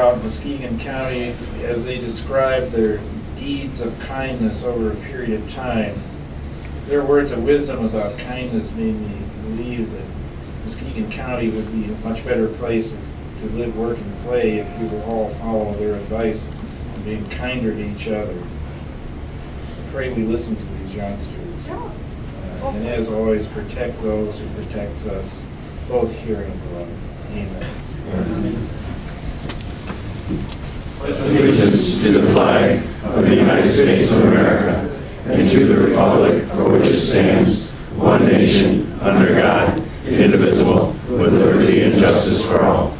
About Muskegon County, as they describe their deeds of kindness over a period of time, their words of wisdom about kindness made me believe that Muskegon County would be a much better place to live, work, and play if we would all follow their advice and being kinder to each other. I pray we listen to these youngsters. And as always, protect those who protect us, both here and abroad. Amen. Allegiance to the flag of the United States of America and to the republic for which it stands, one nation, under God, indivisible, with liberty and justice for all.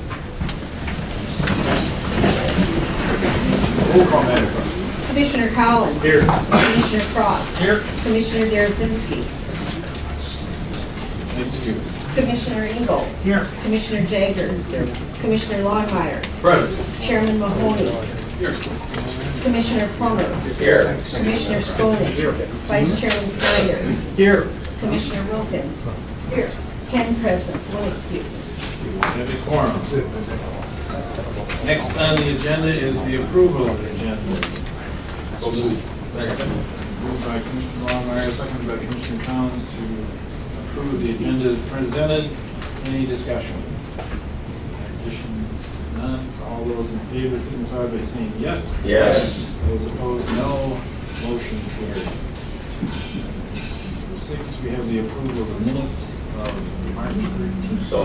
Roll call, Madam Clerk. Commissioner Collins. Here. Commissioner Cross. Here. Commissioner Derazinski. Excuse. Commissioner Engel. Here. Commissioner Jager. Commissioner Longmire. Present. Chairman Mahoney. Here. Commissioner Plummer. Here. Commissioner Skolnick. Here. Vice Chairman Snyder. Here. Commissioner Wilkins. Here. 10 present, 1 excuse. Have a quorum. Next on the agenda is the approval of the agenda. So moved. Second. Moved by Commissioner Longmire, seconded by Commissioner Collins to approve the agenda as presented. Any discussion? Addition? None. All those in favor signify by saying yes. Yes. Those opposed, no. Motion carries. Number 6, we have the approval of the minutes of March 13th. So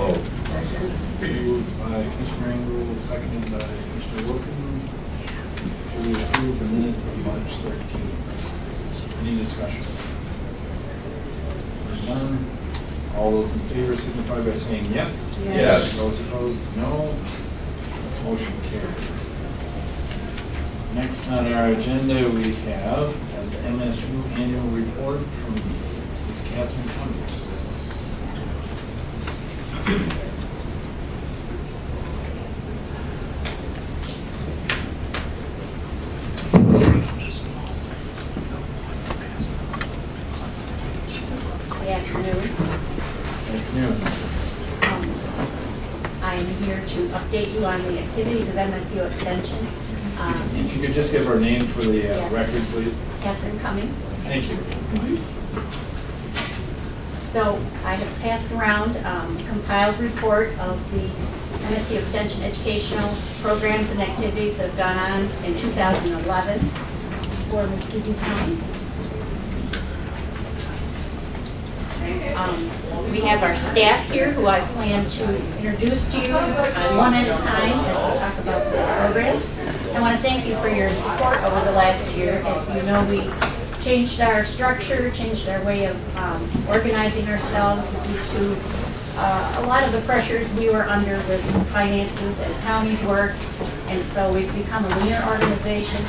Moved by Commissioner Engel, seconded by Commissioner Wilkins, to approve the minutes of March 13th. Any discussion? Hearing none. All those in favor signify by saying yes. Yes. Those opposed, no. Motion carries. Next on our agenda, we have the MSU annual report from Ms. Catherine Cummings. Good afternoon. I am here to update you on the activities of MSU Extension. If you could just give our name for the Yes. record, please. Catherine Cummings. Thank you. So I have passed around compiled report of the MSU Extension educational programs and activities that have gone on in 2011 for Muskegon County. We have our staff here who I plan to introduce to you one at a time as we talk about the programs. I want to thank you for your support over the last year. As you know, we changed our structure, changed our way of organizing ourselves due to a lot of the pressures we were under with finances as counties work, and so we've become a leaner organization.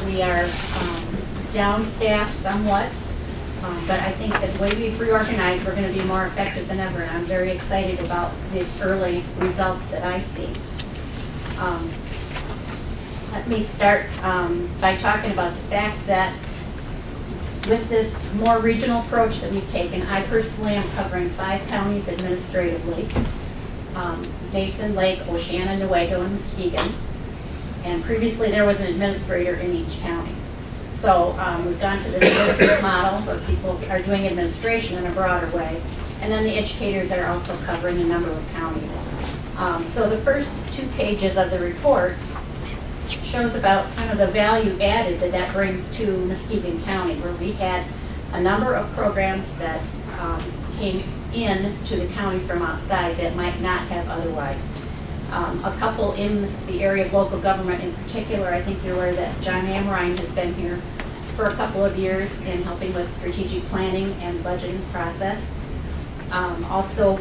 We are down-staffed somewhat. But I think that the way we've reorganized, we're going to be more effective than ever, and I'm very excited about these early results that I see. Let me start by talking about the fact that with this more regional approach that we've taken, I personally am covering 5 counties administratively: Mason, Lake, Oceana, Newaygo, and Muskegon. And previously there was an administrator in each county. So we've gone to this district model where people are doing administration in a broader way, and then the educators are also covering a number of counties. So the first 2 pages of the report shows about kind of the value added that brings to Muskegon County, where we had a number of programs that came in to the county from outside that might not have otherwise. A couple in the area of local government in particular. I think you're aware that John Amrine has been here for a couple of years in helping with strategic planning and budgeting process. Also,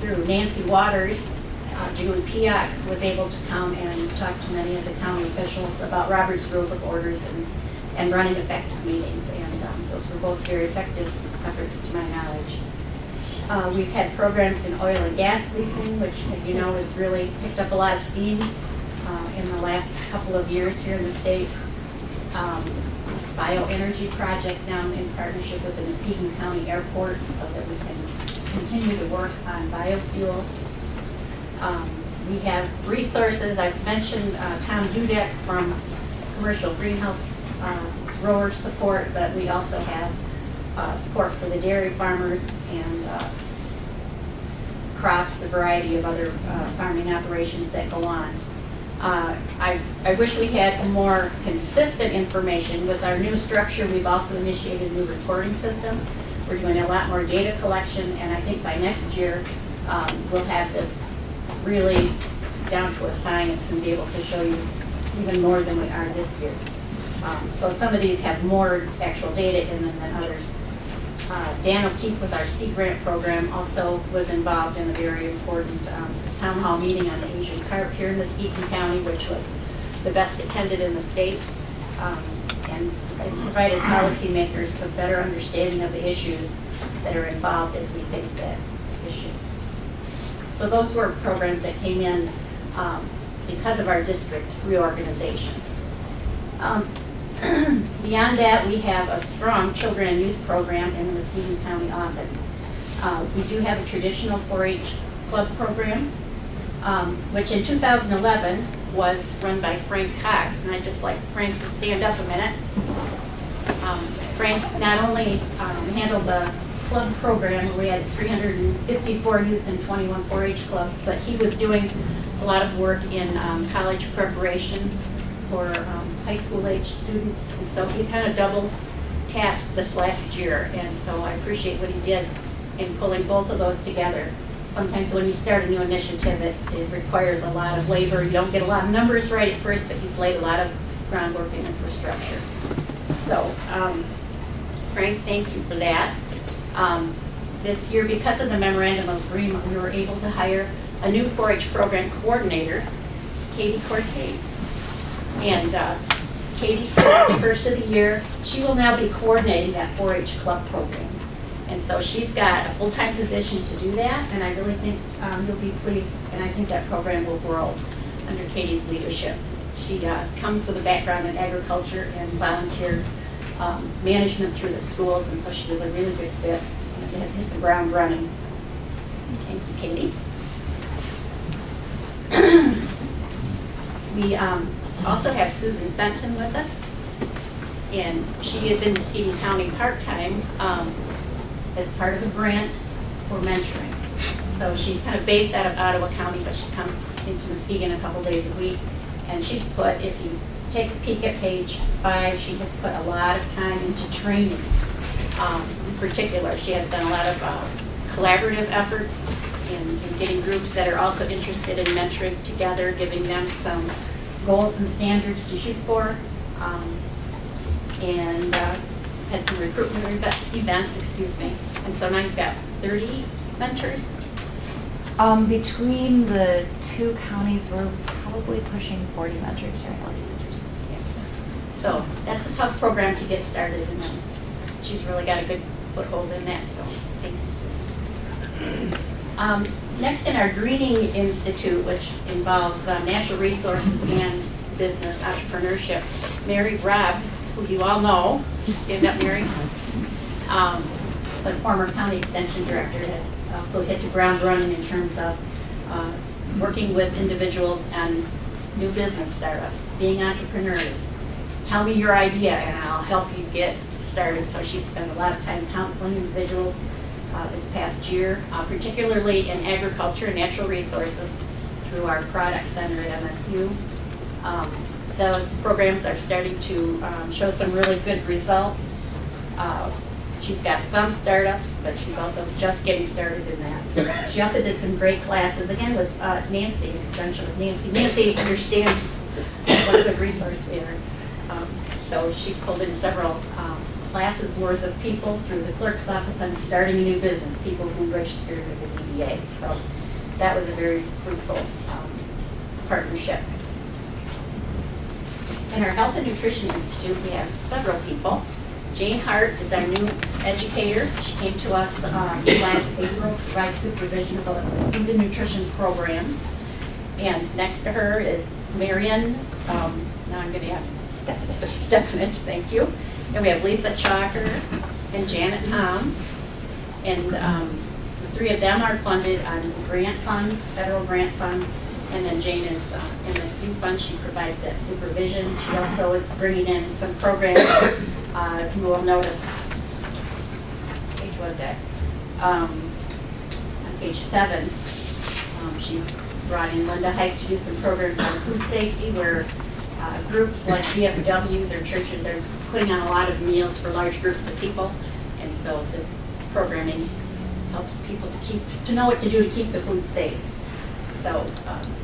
through Nancy Waters, Julie Piak was able to come and talk to many of the county officials about Robert's Rules of Orders and running effective meetings, and those were both very effective efforts to my knowledge. We've had programs in oil and gas leasing, which, as you know, has really picked up a lot of steam in the last couple of years here in the state. Bioenergy project now in partnership with the Muskegon County Airport so that we can continue to work on biofuels. We have resources. I've mentioned Tom Dudek from Commercial Greenhouse Grower Support, but we also have support for the dairy farmers and crops, a variety of other farming operations that go on. I wish we had more consistent information. With our new structure, we've also initiated a new reporting system. We're doing a lot more data collection, and I think by next year, we'll have this really down to a science and be able to show you even more than we are this year. So some of these have more actual data in them than others. Dan O'Keefe with our Sea Grant program also was involved in a very important town hall meeting on the Asian carp here in Muskegon County, which was the best attended in the state. And it provided policymakers a better understanding of the issues that are involved as we face that issue. So those were programs that came in because of our district reorganization. Beyond that, we have a strong children and youth program in the Muskegon County office. We do have a traditional 4-H club program, which in 2011 was run by Frank Cox, and I'd just like Frank to stand up a minute. Frank not only handled the club program where we had 354 youth and 21 4-H clubs, but he was doing a lot of work in college preparation for high school age students, and so he kind of double tasked this last year, and so I appreciate what he did in pulling both of those together. Sometimes when you start a new initiative, it requires a lot of labor. You don't get a lot of numbers right at first, but he's laid a lot of groundwork and infrastructure. So, Frank, thank you for that. This year, because of the memorandum of agreement, we were able to hire a new 4-H program coordinator, Katie Corte. And Katie started the first of the year. She will now be coordinating that 4-H club program. And so she's got a full-time position to do that, and I really think you'll be pleased, and I think that program will grow under Katie's leadership. She comes with a background in agriculture and volunteer management through the schools, and so she is a really good fit and has hit the ground running. So, thank you, Katie. We also have Susan Fenton with us, and she is in Muskegon County part-time as part of a grant for mentoring. So she's kind of based out of Ottawa County, but she comes into Muskegon a couple days a week, and she's put, if you take a peek at page 5, she has put a lot of time into training. In particular, she has done a lot of collaborative efforts in getting groups that are also interested in mentoring together, giving them some goals and standards to shoot for, and had some recruitment events, and so now you've got 30 mentors. Between the two counties, we're probably pushing 40 mentors right now. Yeah. So that's a tough program to get started in those. She's really got a good foothold in that, so thank you, Susan. Next in our Greening Institute, which involves natural resources and business entrepreneurship, Mary Robb, who you all know, stand up, Mary, as a former county extension director, has also hit the ground running in terms of working with individuals and new business startups, being entrepreneurs. Tell me your idea and I'll help you get started. So she's spent a lot of time counseling individuals this past year, particularly in agriculture and natural resources through our product center at MSU. Those programs are starting to show some really good results. She's got some startups, but she's also just getting started in that. She also did some great classes, again with Nancy, in conjunction with Nancy. Nancy understands what a good resource we are. So she pulled in several classes worth of people through the clerk's office on starting a new business, people who registered with the DBA. So that was a very fruitful partnership. In our Health and Nutrition Institute, we have several people. Jane Hart is our new educator. She came to us last April to provide supervision of the food and nutrition programs. And next to her is Marion, now I'm going to have Stefanich, thank you. And we have Lisa Chalker and Janet Tom. And the three of them are funded on grant funds, federal grant funds, And then Jane is MSU fund, she provides that supervision. She also is bringing in some programs, as you will notice. What page was that? On page 7, she's brought in Linda Hike to do some programs on food safety where groups like VFWs or churches are putting on a lot of meals for large groups of people. And so this programming helps people to know what to do to keep the food safe. So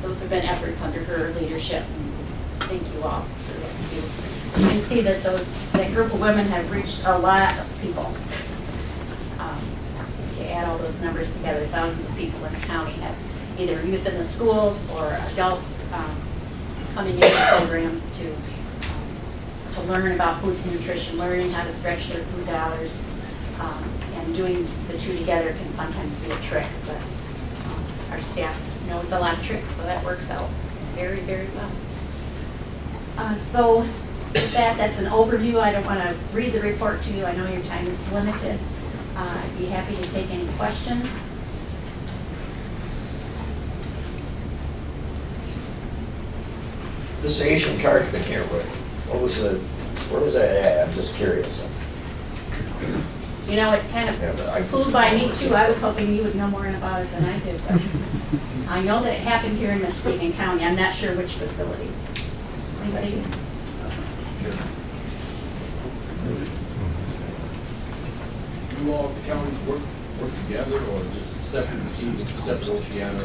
those have been efforts under her leadership. And thank you all for what you do. You can see that that group of women have reached a lot of people. If you add all those numbers together, thousands of people in the county have either youth in the schools or adults coming into programs to learn about foods and nutrition, learning how to stretch their food dollars, and doing the two together can sometimes be a trick, but our staff knows a lot of tricks, so that works out very, very well. So with that, that's an overview. I don't want to read the report to you. I know your time is limited. I'd be happy to take any questions. This Asian carpet here, where was that at? I'm just curious. You know, it kind of flew by me too. I was hoping you would know more about it than I did. But I know that it happened here in Muskegon County. I'm not sure which facility. Anybody? Do all the counties work together, or just separate teams, separate Oceana?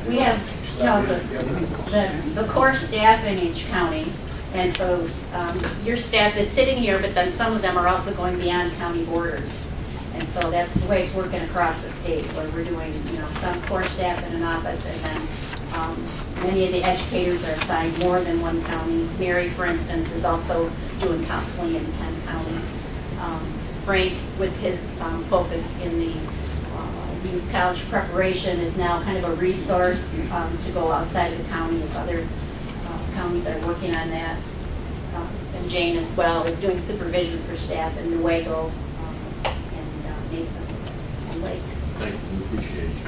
We have, you know, the core staff in each county. And so your staff is sitting here, but then some of them are also going beyond county borders. And so that's the way it's working across the state, where we're doing, you know, some core staff in an office, and then many of the educators are assigned more than one county. Mary, for instance, is also doing counseling in Penn County. Frank, with his focus in the youth college preparation, is now kind of a resource to go outside of the county if other counties are working on that. And Jane as well is doing supervision for staff in Nuevo and Mason and Lake. Thank you, we appreciate you.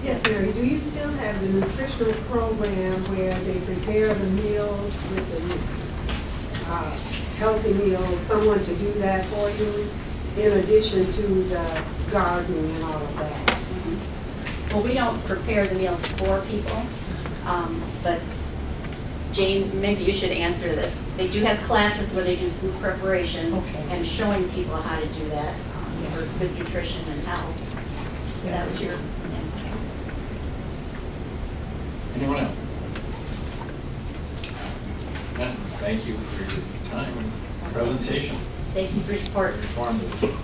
Yes, Mary, do you still have the nutritional program where they prepare the meals with the healthy meals, someone to do that for you, in addition to the gardening and all of that? Mm-hmm. Well, we don't prepare the meals for people, but Jane, maybe you should answer this. They do have classes where they do food preparation and showing people how to do that for good nutrition and health. That's your. Anyone else? Thank you for your time and presentation. Thank you for your support. Informative.